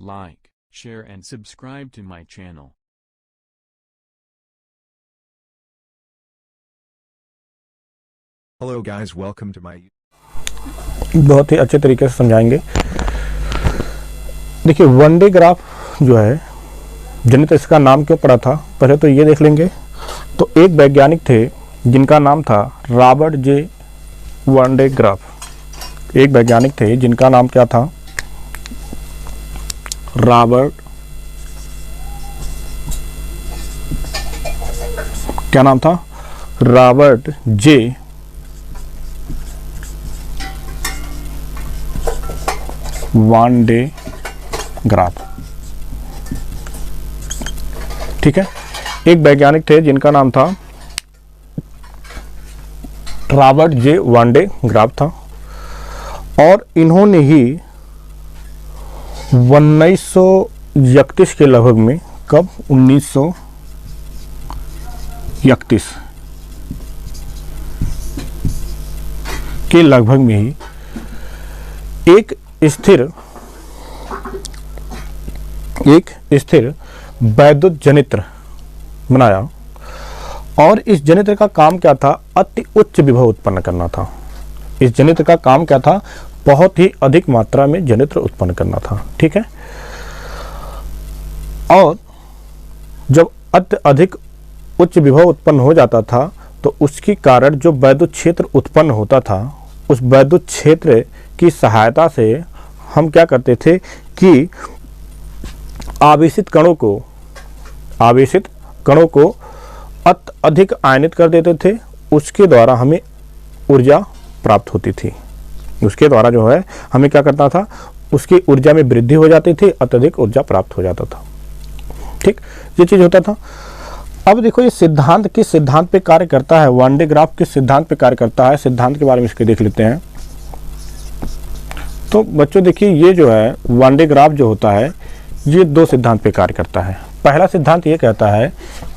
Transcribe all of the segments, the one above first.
like, share and subscribe to my channel. Hello guys, welcome to my बहुत ही अच्छे तरीके से समझाएंगे। देखिए वन डे ग्राफ जो है जनित इसका नाम क्यों पड़ा था, पहले तो ये देख लेंगे। तो एक वैज्ञानिक थे जिनका नाम था रॉबर्ट जे वन डे ग्राफ। एक वैज्ञानिक थे जिनका नाम क्या था, रॉबर्ट, क्या नाम था, रॉबर्ट जे वन डे ग्राफ। ठीक है, एक वैज्ञानिक थे जिनका नाम था रॉबर्ट जे वन डे ग्राफ था और इन्होंने ही 1931 के लगभग में, कब, 1931 के लगभग में ही एक स्थिर वैद्युत जनित्र बनाया और इस जनित्र का काम क्या था, अति उच्च विभव उत्पन्न करना था। इस जनित्र का काम क्या था, बहुत ही अधिक मात्रा में जनित्र उत्पन्न करना था। ठीक है, और जब अत्यधिक उच्च विभव उत्पन्न हो जाता था तो उसके कारण जो वैद्युत क्षेत्र उत्पन्न होता था, उस वैद्युत क्षेत्र की सहायता से हम क्या करते थे कि आवेशित कणों को अधिक आयनित कर देते थे। उसके द्वारा हमें ऊर्जा प्राप्त होती थी। उसके द्वारा जो है हमें क्या करना था, उसकी ऊर्जा में वृद्धि हो जाती थी, अत्यधिक ऊर्जा प्राप्त हो जाता था। ठीक, ये चीज होता था। अब देखो ये सिद्धांत किस सिद्धांत पे कार्य करता है, वन डे ग्राफ किस सिद्धांत पे कार्य करता है, सिद्धांत के बारे में इसके देख लेते हैं। तो बच्चों देखिए ये जो है वन डे ग्राफ जो होता है ये दो सिद्धांत पे कार्य करता है। पहला सिद्धांत ये कहता है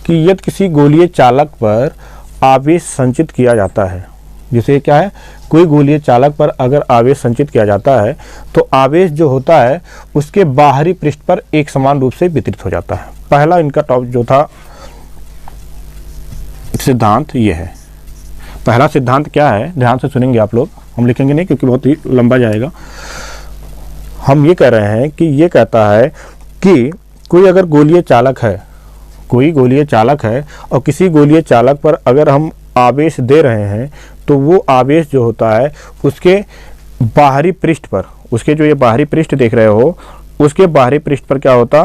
कि यदि किसी गोलीय चालक पर आवेश संचित किया जाता है, जैसे क्या है, कोई गोलीय चालक पर अगर आवेश संचित किया जाता है तो आवेश जो होता है उसके बाहरी पृष्ठ पर एक समान रूप से वितरित हो जाता है। पहला इनका टॉपिक जो था सिद्धांत ये है। पहला सिद्धांत क्या है, ध्यान से सुनेंगे आप लोग, हम लिखेंगे नहीं क्योंकि बहुत ही लंबा जाएगा। हम ये कह रहे हैं कि ये कहता है कि कोई अगर गोलीय चालक है, कोई गोलीय चालक है और किसी गोलीय चालक पर अगर हम आवेश दे रहे हैं तो वो आवेश जो होता है उसके बाहरी पृष्ठ पर, उसके जो ये बाहरी पृष्ठ देख रहे हो उसके बाहरी पृष्ठ पर क्या होता,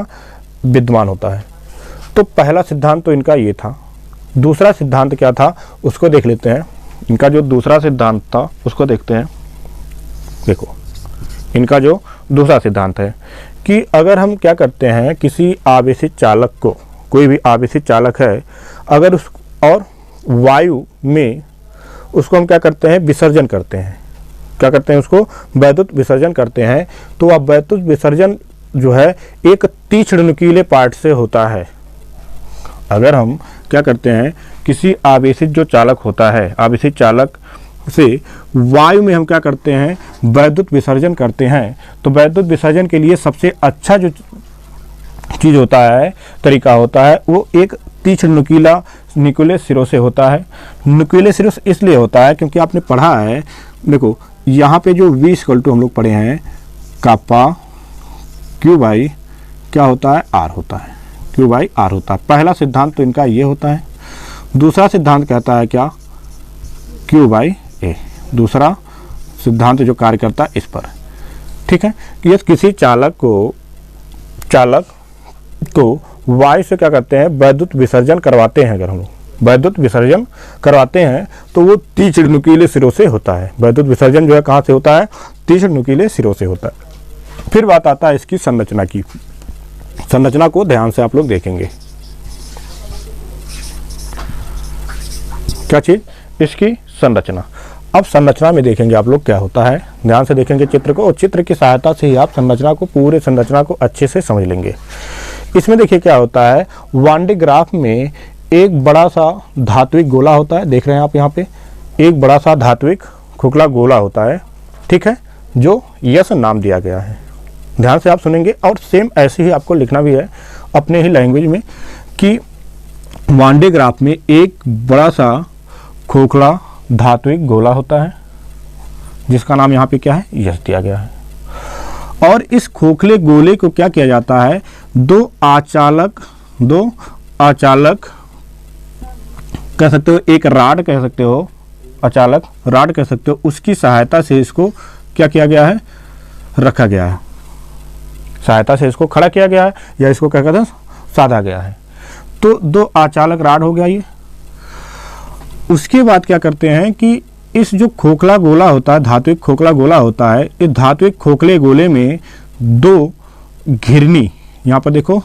विद्यमान होता है। तो पहला सिद्धांत तो इनका ये था। दूसरा सिद्धांत क्या था उसको देख लेते हैं। इनका जो दूसरा सिद्धांत था उसको देखते हैं। देखो इनका जो दूसरा सिद्धांत है कि अगर हम क्या करते हैं, किसी आवेशित चालक को, कोई भी आवेशित चालक है अगर उस और वायु में उसको हम क्या करते हैं, विसर्जन करते हैं, क्या करते हैं, उसको वैद्युत विसर्जन करते हैं। तो अब वैद्युत विसर्जन जो है एक तीक्ष्ण नुकीले पार्ट से होता है। अगर हम क्या करते हैं, किसी आवेशित जो चालक होता है, आवेशित चालक से वायु में हम क्या करते हैं, वैद्युत विसर्जन करते हैं, तो वैद्युत विसर्जन के लिए सबसे अच्छा जो चीज होता है, तरीका होता है, वो एक तीक्ष्ण नुकीले सिरों से होता है। नुकीले सिरों से इसलिए होता है क्योंकि आपने पढ़ा है, देखो यहाँ पे जो V = हम लोग पढ़े हैं कापा Q/, क्या होता है, R होता है, Q/R होता है। पहला सिद्धांत तो इनका ये होता है। दूसरा सिद्धांत कहता है क्या, Q/A। दूसरा सिद्धांत जो कार्य करता है इस पर। ठीक है, कि किसी चालक को वायु से क्या करते हैं, वैद्युत विसर्जन करवाते हैं। अगर हम लोग वैद्युत विसर्जन करवाते हैं तो वो तीक्ष्ण नुकीले सिरों से होता है। वैद्युत विसर्जन जो है कहाँ से होता है, तीक्ष्ण नुकीले सिरों से होता है। फिर बात आता है इसकी संरचना की। संरचना को ध्यान से आप लोग देखेंगे। क्या चीज, इसकी संरचना। अब संरचना में देखेंगे आप लोग क्या होता है, ध्यान से देखेंगे चित्र को, और चित्र की सहायता से ही आप संरचना को, पूरे संरचना को अच्छे से समझ लेंगे। इसमें देखिए क्या होता है, वन डे ग्राफ में एक बड़ा सा धात्विक गोला होता है, देख रहे हैं आप यहाँ पे, एक बड़ा सा धात्विक खोखला गोला होता है। ठीक है, जो यस नाम दिया गया है, ध्यान से आप सुनेंगे और सेम ऐसे ही आपको लिखना भी है अपने ही लैंग्वेज में कि वान डे ग्राफ में एक बड़ा सा खोखला धात्विक गोला होता है जिसका नाम यहाँ पे क्या है, यश दिया गया है। और इस खोखले गोले को क्या किया जाता है, दो आचालक कह सकते हो, एक राड कह सकते हो, अचालक राड कह सकते हो, उसकी सहायता से इसको क्या किया गया है, रखा गया है, सहायता से इसको खड़ा किया गया है या इसको क्या कहते हैं, साधा गया है। तो दो आचालक राड हो गया ये। उसके बाद क्या करते हैं कि इस जो खोखला गोला होता है, धात्विक खोखला गोला होता है, इस धात्विक खोखले गोले में दो घिरनी, यहाँ पर देखो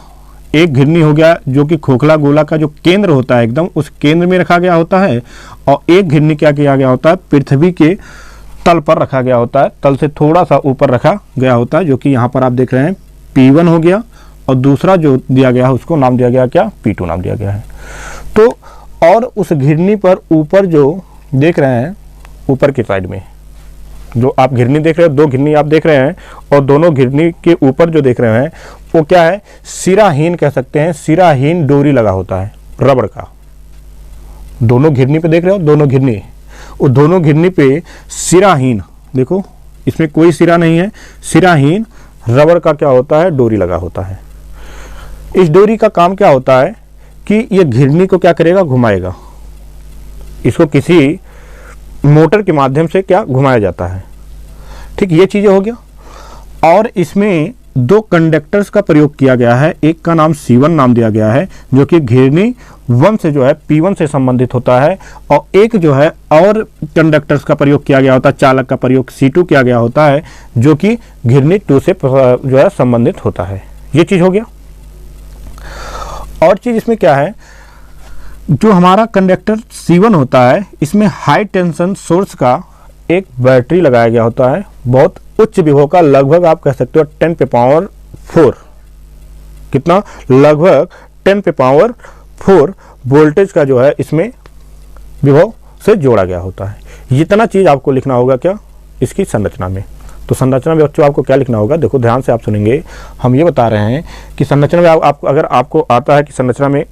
एक घिरनी हो गया जो कि खोखला गोला का जो केंद्र होता है एकदम उस केंद्र में रखा गया होता है, और एक घिरनी क्या किया गया होता है, पृथ्वी के तल पर रखा गया होता है, तल से थोड़ा सा ऊपर रखा गया होता है, जो कि यहाँ पर आप देख रहे हैं P1 हो गया, और दूसरा जो दिया गया है उसको नाम दिया गया क्या, P2 नाम दिया गया है। तो और उस घिरनी पर ऊपर जो देख रहे हैं, ऊपर की साइड में जो आप घिरनी देख रहे हो, दो घिरनी आप देख रहे हैं, और दोनों घिरनी के ऊपर जो देख रहे हैं वो क्या है, सिराहीन कह सकते हैं, सिराहीन डोरी लगा होता है रबड़ का। दोनों घिरनी पे देख रहे हो, दोनों घिरनी, वो दोनों घिरनी पे सिराहीन, देखो इसमें कोई सिरा नहीं है, सिराहीन रबड़ का क्या होता है, डोरी लगा होता है। इस डोरी का काम क्या होता है कि ये घिरनी को क्या करेगा, घुमाएगा, इसको किसी मोटर के माध्यम से क्या घुमाया जाता है। ठीक, ये चीजें हो गया। और इसमें दो कंडक्टर्स का प्रयोग किया गया है, एक का नाम C1 नाम दिया गया है जो कि घिरनी 1 से जो है P1 से संबंधित होता है, और एक जो है और कंडक्टर्स का प्रयोग किया गया होता है, चालक का प्रयोग C2 किया गया होता है जो कि घिरनी 2 से जो है संबंधित होता है। ये चीज हो गया। और चीज इसमें क्या है, जो हमारा कंडक्टर C1 होता है इसमें हाई टेंशन सोर्स का एक बैटरी लगाया गया होता है, बहुत उच्च विभव का, लगभग आप कह सकते हो 10 पे पावर 4, कितना, लगभग 10 पे पावर 4 वोल्टेज का जो है इसमें विभव से जोड़ा गया होता है। इतना चीज आपको लिखना होगा क्या, इसकी संरचना में। तो संरचना में बच्चों आपको क्या लिखना होगा, देखो ध्यान से आप सुनेंगे, हम ये बता रहे हैं कि संरचना में आप अगर आपको आता है कि संरचना में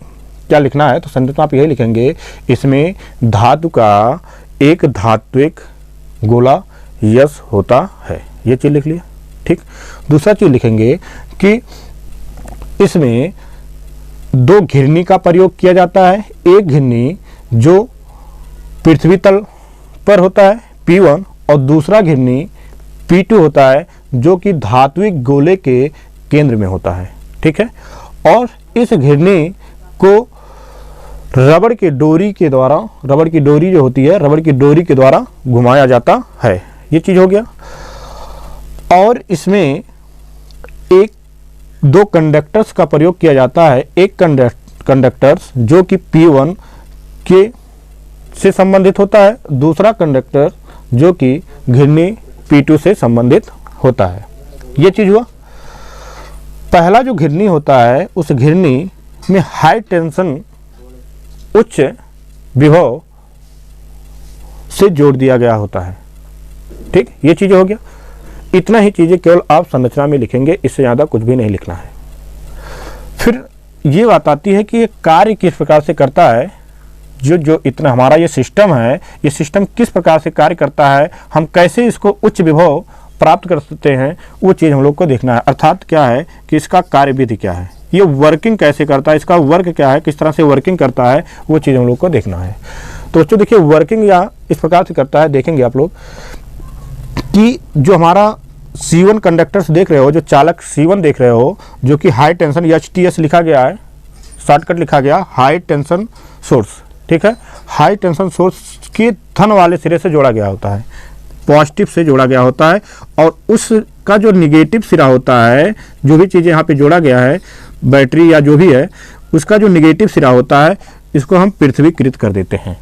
क्या लिखना है, तो संरचना आप यही लिखेंगे, इसमें धातु का एक धात्विक गोला यश होता है, ये चीज लिख लिया। ठीक, दूसरा चीज लिखेंगे कि इसमें दो घिरनी का प्रयोग किया जाता है, एक घिरनी जो पृथ्वी तल पर होता है P1, और दूसरा घिरनी P2 होता है जो कि धात्विक गोले के केंद्र में होता है। ठीक है, और इस घिरनी को रबड़ की डोरी के द्वारा, रबड़ की डोरी जो होती है, रबड़ की डोरी के द्वारा घुमाया जाता है। ये चीज हो गया। और इसमें एक दो कंडक्टर्स का प्रयोग किया जाता है, एक कंडक्टर्स जो कि P1 के से संबंधित होता है, दूसरा कंडक्टर जो कि घिरनी P2 से संबंधित होता है। ये चीज हुआ। पहला जो घिरनी होता है उस घिरनी में हाई टेंशन उच्च विभव से जोड़ दिया गया होता है। ठीक, ये चीजें हो गया। इतना ही चीजें केवल आप संरचना में लिखेंगे, इससे ज्यादा कुछ भी नहीं लिखना है। फिर ये बात आती है कि ये कार्य किस प्रकार से करता है, जो इतना हमारा ये सिस्टम है, ये सिस्टम किस प्रकार से कार्य करता है, हम कैसे इसको उच्च विभव प्राप्त कर सकते हैं, वो चीज हम लोग को देखना है। अर्थात क्या है कि इसका कार्य विधि क्या है, ये वर्किंग कैसे करता है, इसका वर्क क्या है, किस तरह से वर्किंग करता है, वो चीज हम लोग को देखना है। तो बच्चों देखिए, वर्किंग या इस प्रकार से करता है, देखेंगे आप लोग कि जो हमारा C1 कंडक्टर्स देख रहे हो, जो चालक C1 देख रहे हो, जो कि हाई टेंशन HTS लिखा गया है, शॉर्टकट लिखा गया हाई टेंशन सोर्स। ठीक है, हाई टेंशन सोर्स के धन वाले सिरे से जोड़ा गया होता है, पॉजिटिव से जोड़ा गया होता है, और उसका जो निगेटिव सिरा होता है, जो भी चीज़ें यहाँ पे जोड़ा गया है, बैटरी या जो भी है, उसका जो निगेटिव सिरा होता है, इसको हम पृथ्वीकृत कर देते हैं,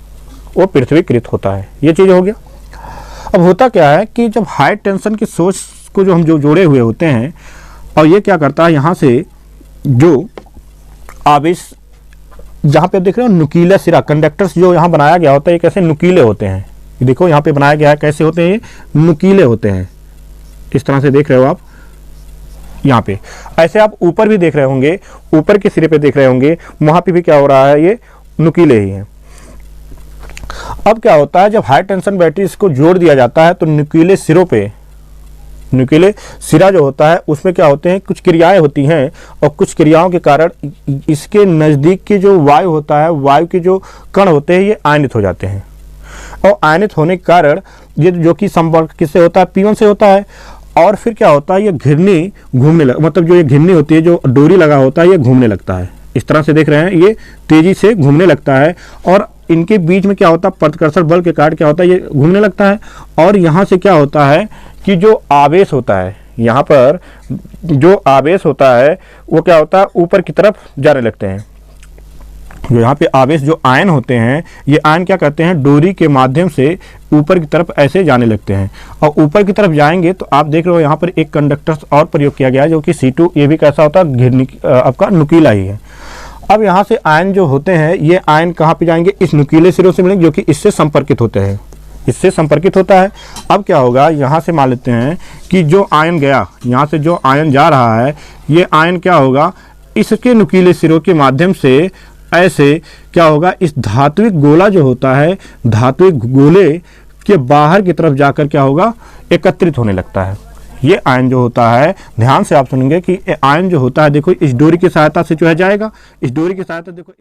वो पृथ्वीकृत होता है। ये चीज़ हो गया। अब होता क्या है कि जब हाई टेंशन की सोर्स को जो हम जोड़े हुए होते हैं, और ये क्या करता है, यहाँ से जो आवेश, जहाँ पे देख रहे हो नुकीला सिरा, कंडक्टर्स जो यहाँ बनाया गया होता है, ये कैसे नुकीले होते हैं, देखो यहाँ पे बनाया गया है, कैसे होते हैं, ये नुकीले होते हैं, इस तरह से देख रहे हो आप, यहाँ पे। ऐसे आप ऊपर भी देख रहे होंगे, ऊपर के सिरे पे देख रहे होंगे, वहाँ पे भी क्या हो रहा है, ये नुकीले ही हैं। अब क्या होता है, जब हाई टेंशन बैटरीज को जोड़ दिया जाता है तो नुकीले सिरों पे, नुकीले सिरा जो होता है उसमें क्या होते हैं, कुछ क्रियाएं होती हैं और कुछ क्रियाओं के कारण इसके नज़दीक के जो वायु होता है, वायु के जो कण होते हैं ये आयनित हो जाते हैं। और आयनित होने के कारण ये जो कि संपर्क किससे होता है, P1 से होता है। और फिर क्या होता है, ये घिरनी घूमने लग, मतलब जो ये घिरनी होती है, जो डोरी लगा होता है, ये घूमने लगता है। इस तरह से देख रहे हैं, ये तेजी से घूमने लगता है और इनके बीच में क्या होता है, प्रतिकर्षण बल के कारण क्या होता है, ये घूमने लगता है। और यहाँ से क्या होता है कि जो आवेश होता है, यहाँ पर जो आवेश होता है वो क्या होता है, ऊपर की तरफ जाने लगते हैं। जो यहाँ पे आवेश, जो आयन होते हैं, ये आयन क्या करते हैं, डोरी के माध्यम से ऊपर की तरफ ऐसे जाने लगते हैं। और ऊपर की तरफ जाएंगे तो आप देख रहे हो यहाँ पर एक कंडक्टर और प्रयोग किया गया है, जो कि C2, ये भी कैसा होता है, घिरनी आपका नुकीला ही है। अब यहाँ से आयन जो होते हैं, ये आयन कहाँ पे जाएंगे, इस नुकीले सिरों से मिलेंगे, जो कि इससे संपर्कित होते हैं, इससे संपर्कित होता है। अब क्या होगा, यहाँ से मान लेते हैं कि जो आयन गया, यहाँ से जो आयन जा रहा है, ये आयन क्या होगा, इसके नुकीले सिरों के माध्यम से ऐसे क्या होगा, इस धात्विक गोला जो होता है, धात्विक गोले के बाहर की तरफ जाकर क्या होगा, एकत्रित होने लगता है। ये आयन जो होता है, ध्यान से आप सुनेंगे कि आयन जो होता है, देखो इस डोरी की सहायता से जो है जाएगा, इस डोरी की सहायता, देखो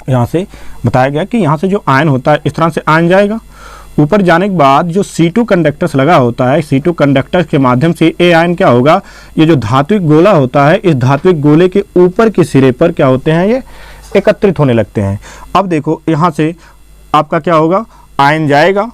यहाँ से बताया गया कि यहाँ से जो आयन होता है, इस तरह से आयन जाएगा। ऊपर जाने के बाद जो C2 कंडक्टर्स लगा होता है, C2 कंडक्टर्स के माध्यम से ये आयन क्या होगा, ये जो धात्विक गोला होता है, इस धात्विक गोले के ऊपर के सिरे पर क्या होते हैं, ये एकत्रित होने लगते हैं। अब देखो यहाँ से आपका क्या होगा, आयन जाएगा,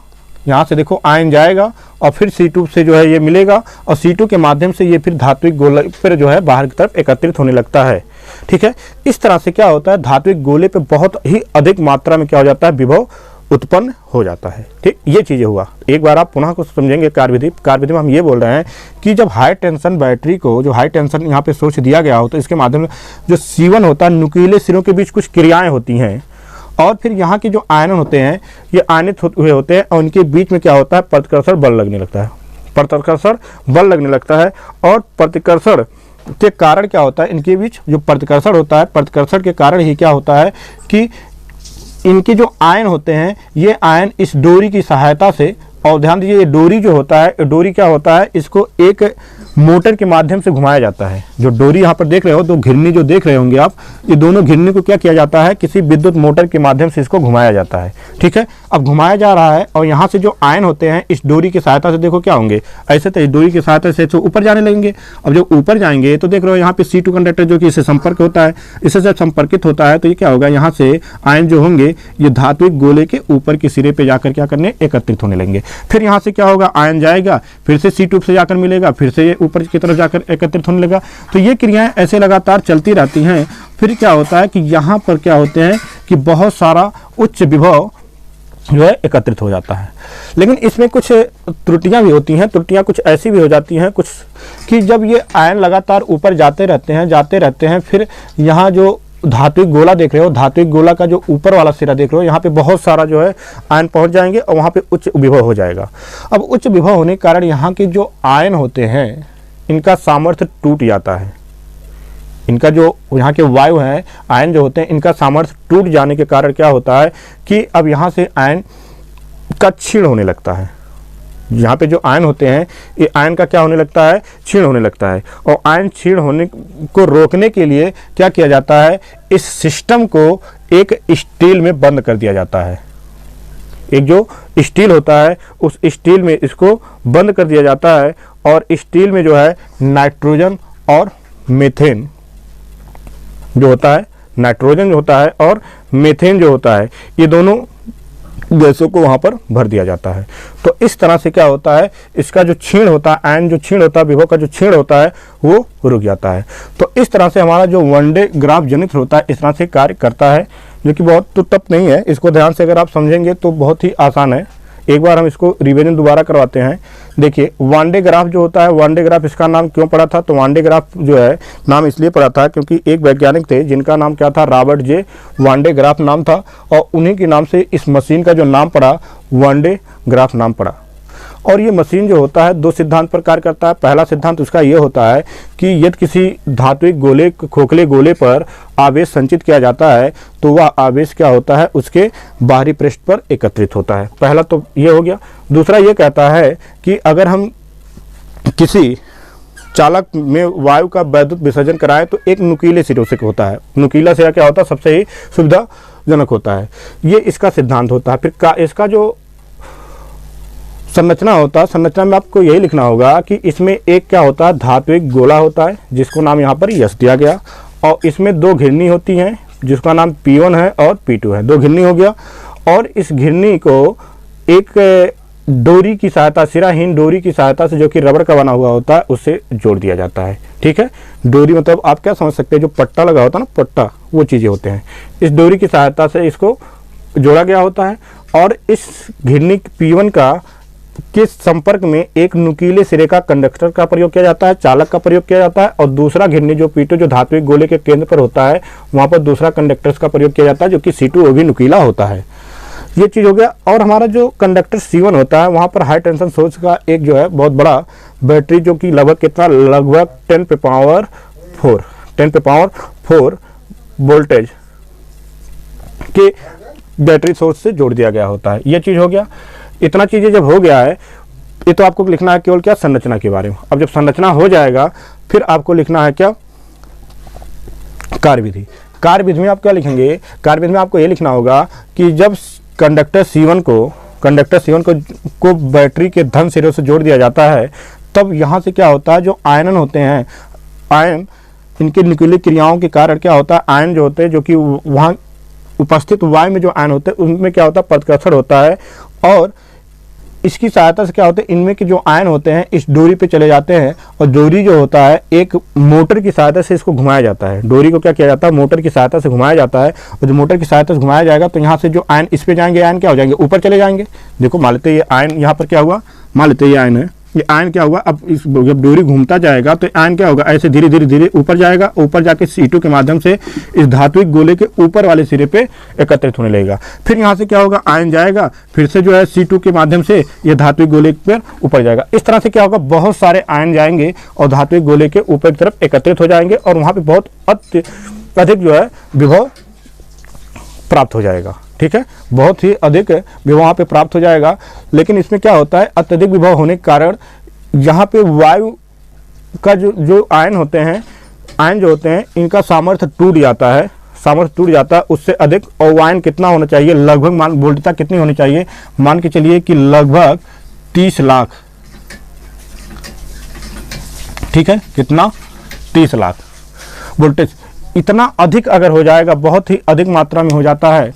यहाँ से देखो आयन जाएगा और फिर C2 से जो है ये मिलेगा और C2 के माध्यम से ये फिर धात्विक गोले पर जो है बाहर की तरफ एकत्रित होने लगता है। ठीक है, इस तरह से क्या होता है, धात्विक गोले पे बहुत ही अधिक मात्रा में क्या हो जाता है, विभव उत्पन्न हो जाता है। ठीक, ये चीज़ें हुआ। एक बार आप पुनः को समझेंगे कार्यविधि में हम ये बोल रहे हैं कि जब हाई टेंशन बैटरी को, जो हाई टेंशन यहाँ पे सोर्स दिया गया हो, तो इसके माध्यम से जो C1 होता है, नुकीले सिरों के बीच कुछ क्रियाएं होती हैं और फिर यहाँ के जो आयन होते हैं, ये आयनित हुए होते हैं और उनके बीच में क्या होता है, प्रतिकर्षण बल लगने लगता है, प्रतिकर्षण बल लगने लगता है। और प्रतिकर्षण के कारण क्या होता है, इनके बीच जो प्रतिकर्षण होता है, प्रतिकर्षण के कारण ही क्या होता है कि इनके जो आयन होते हैं, ये आयन इस डोरी की सहायता से, और ध्यान दीजिए ये डोरी जो होता है, डोरी क्या होता है, इसको एक मोटर के माध्यम से घुमाया जाता है। जो डोरी यहाँ पर देख रहे हो, तो घिरनी जो देख रहे होंगे आप, ये दोनों घिरनी को क्या किया जाता है, किसी विद्युत मोटर के माध्यम से इसको घुमाया जाता है। ठीक है, अब घुमाया जा रहा है और यहाँ से जो आयन होते हैं, इस डोरी की सहायता से देखो क्या होंगे, ऐसे तो इस डोरी की सहायता से ऊपर जाने लगेंगे। अब जब ऊपर जाएंगे तो देख रहे हो यहाँ पे C2 कंडक्टर जो कि इससे संपर्क होता है, इससे जब संपर्कित होता है तो ये क्या होगा, यहाँ से आयन जो होंगे ये धात्विक गोले के ऊपर के सिरे पे जाकर क्या करने, एकत्रित होने लगेंगे। फिर यहाँ से क्या होगा, आयन जाएगा, फिर से C2 से जाकर मिलेगा, फिर से ये ऊपर की तरफ जाकर एकत्रित होने लगा। तो ये क्रियाएं ऐसे लगातार चलती रहती हैं। फिर क्या होता है कि यहाँ पर क्या होते हैं कि बहुत सारा उच्च विभव जो है एकत्रित हो जाता है। लेकिन इसमें कुछ त्रुटियां भी होती हैं, त्रुटियां कुछ ऐसी भी हो जाती हैं कुछ कि जब ये आयन लगातार ऊपर जाते रहते हैं, फिर यहाँ जो धात्विक गोला देख रहे हो, धात्विक गोला का जो ऊपर वाला सिरा देख रहे हो, यहाँ पे बहुत सारा जो है आयन पहुंच जाएंगे और वहाँ पे उच्च विभव हो जाएगा। अब उच्च विभव होने के कारण यहाँ के जो आयन होते हैं, इनका सामर्थ्य टूट जाता है। इनका जो यहाँ के वायु हैं, आयन जो होते हैं, इनका सामर्थ्य टूट जाने के कारण क्या होता है कि अब यहाँ से आयन का क्षीण होने लगता है। यहाँ पे जो आयन होते हैं, ये आयन का क्या होने लगता है, क्षीण होने लगता है। और आयन क्षीण होने को रोकने के लिए क्या किया जाता है, इस सिस्टम को एक स्टील में बंद कर दिया जाता है। एक जो स्टील होता है, उस स्टील में इसको बंद कर दिया जाता है और स्टील में जो है नाइट्रोजन और मीथेन जो होता है, नाइट्रोजन जो होता है और मीथेन जो होता है, ये दोनों गैसों को वहां पर भर दिया जाता है। तो इस तरह से क्या होता है, इसका जो क्षीण होता है, आयन जो क्षीण होता है, विभव का जो क्षीण होता है, वो रुक जाता है। तो इस तरह से हमारा जो वन डे ग्राफ जनित होता है, इस तरह से कार्य करता है, जो कि बहुत तो टफ नहीं है। इसको ध्यान से अगर आप समझेंगे तो बहुत ही आसान है। एक बार हम इसको रिवीजन दोबारा करवाते हैं। देखिए, वन डे ग्राफ जो होता है, वन डे ग्राफ इसका नाम क्यों पड़ा था, तो वन डे ग्राफ जो है नाम इसलिए पड़ा था क्योंकि एक वैज्ञानिक थे जिनका नाम क्या था, रॉबर्ट जे वन डे ग्राफ नाम था, और उन्हीं के नाम से इस मशीन का जो नाम पड़ा, वन डे ग्राफ नाम पड़ा। और ये मशीन जो होता है दो सिद्धांत पर कार्य करता है। पहला सिद्धांत उसका ये होता है कि यदि किसी धात्विक गोले खोखले गोले पर आवेश संचित किया जाता है तो वह आवेश क्या होता है, उसके बाहरी पृष्ठ पर एकत्रित होता है। पहला तो ये हो गया। दूसरा ये कहता है कि अगर हम किसी चालक में वायु का वैद्युत विसर्जन कराएं तो एक नुकीले सिरों से होता है। नुकीला सिरा क्या होता है, सबसे ही सुविधाजनक होता है। ये इसका सिद्धांत होता है। फिर इसका जो संरचना होता है, संरचना में आपको यही लिखना होगा कि इसमें एक क्या होता है, धात्विक गोला होता है जिसको नाम यहाँ पर यश दिया गया, और इसमें दो घिरनी होती हैं जिसका नाम P1 है और P2 है। दो घिरनी हो गया, और इस घिरनी को एक डोरी की सहायता, सिराहीन डोरी की सहायता से, जो कि रबड़ का बना हुआ होता है, उससे जोड़ दिया जाता है। ठीक है, डोरी मतलब आप क्या समझ सकते हैं, जो पट्टा लगा होता है ना, पट्टा, वो चीज़ें होते हैं। इस डोरी की सहायता से इसको जोड़ा गया होता है, और इस घिरनी P1 का के संपर्क में एक नुकीले सिरे का कंडक्टर का प्रयोग किया जाता है, चालक का प्रयोग किया जाता है, और दूसरा घिरनी जो P2 जो धात्विक गोले के केंद्र पर होता है, वहाँ पर दूसरा कंडक्टर्स का प्रयोग किया जाता है जो कि C2, वो भी नुकीला होता है। ये चीज़ हो गया। और हमारा जो कंडक्टर C1 होता है, वहाँ पर हाई टेंशन सोर्स का एक जो है बहुत बड़ा बैटरी, जो कि लगभग कितना, लगभग 10 पे पावर 4 वोल्टेज के बैटरी सोर्स से जोड़ दिया गया होता है। ये चीज़ हो गया। इतना चीज़ें जब हो गया है, ये तो आपको लिखना है केवल क्या, संरचना के बारे में। अब जब संरचना हो जाएगा फिर आपको लिखना है क्या, कार्यविधि। कार्यविधि में आप क्या लिखेंगे, कार्यविधि में आपको ये लिखना होगा कि जब कंडक्टर C1 को बैटरी के धन सिरों से जोड़ दिया जाता है, तब यहाँ से क्या होता है, जो आयनन होते हैं, आयन, इनके न्यूक्लियर क्रियाओं के कारण क्या होता है, आयन जो होते हैं, जो कि वहाँ उपस्थित वायु में जो आयन होते हैं उनमें क्या होता है, प्रतिकर्षण होता है, और इसकी सहायता से क्या होता है, इनमें के जो आयन होते हैं इस डोरी पे चले जाते हैं, और डोरी जो होता है एक मोटर की सहायता से इसको घुमाया जाता है। डोरी को क्या किया जाता है, मोटर की सहायता से घुमाया जाता है, और जो मोटर की सहायता से घुमाया जाएगा तो यहाँ से जो आयन इस पे जाएंगे, आयन क्या हो जाएंगे, ऊपर चले जाएंगे। देखो मान लेते ये आयन यहाँ पर क्या हुआ, मान लेते ये आयन है, ये आयन क्या हुआ, अब इस जब डोरी घूमता जाएगा तो आयन क्या होगा, ऐसे धीरे धीरे धीरे ऊपर जाएगा, ऊपर जाके C2 के माध्यम से इस धात्विक गोले के ऊपर वाले सिरे पे एकत्रित होने लगेगा। फिर यहाँ से क्या होगा, आयन जाएगा, फिर से जो है C2 के माध्यम से ये धात्विक गोले पर ऊपर जाएगा। इस तरह से क्या होगा, बहुत सारे आयन जाएंगे और धात्विक गोले के ऊपर की तरफ एकत्रित हो जाएंगे, और वहाँ पे बहुत अधिक जो है विभव प्राप्त हो जाएगा। ठीक है, बहुत ही अधिक विभव वहाँ पे प्राप्त हो जाएगा। लेकिन इसमें क्या होता है, अत्यधिक विभव होने के कारण यहाँ पे वायु का जो आयन होते हैं, आयन जो होते हैं, इनका सामर्थ्य टूट जाता है, उससे अधिक। और आयन कितना होना चाहिए, लगभग मान वोल्टता कितनी होनी चाहिए, मान के चलिए कि लगभग 30 लाख। ठीक है, कितना, 30 लाख वोल्टेज। इतना अधिक अगर हो जाएगा, बहुत ही अधिक मात्रा में हो जाता है,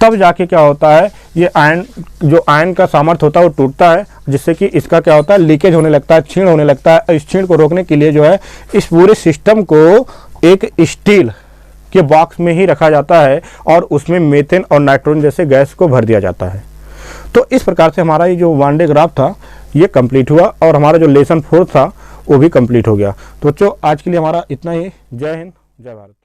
तब जाके क्या होता है, ये आयन, जो आयन का सामर्थ्य होता है वो टूटता है, जिससे कि इसका क्या होता है, लीकेज होने लगता है, क्षीण होने लगता है। इस क्षीण को रोकने के लिए जो है इस पूरे सिस्टम को एक स्टील के बॉक्स में ही रखा जाता है, और उसमें मीथेन और नाइट्रोजन जैसे गैस को भर दिया जाता है। तो इस प्रकार से हमारा ये जो वान डे ग्राफ था ये कंप्लीट हुआ, और हमारा जो लेसन 4 था वो भी कंप्लीट हो गया। तो बच्चों आज के लिए हमारा इतना ही। जय हिंद, जय भारत।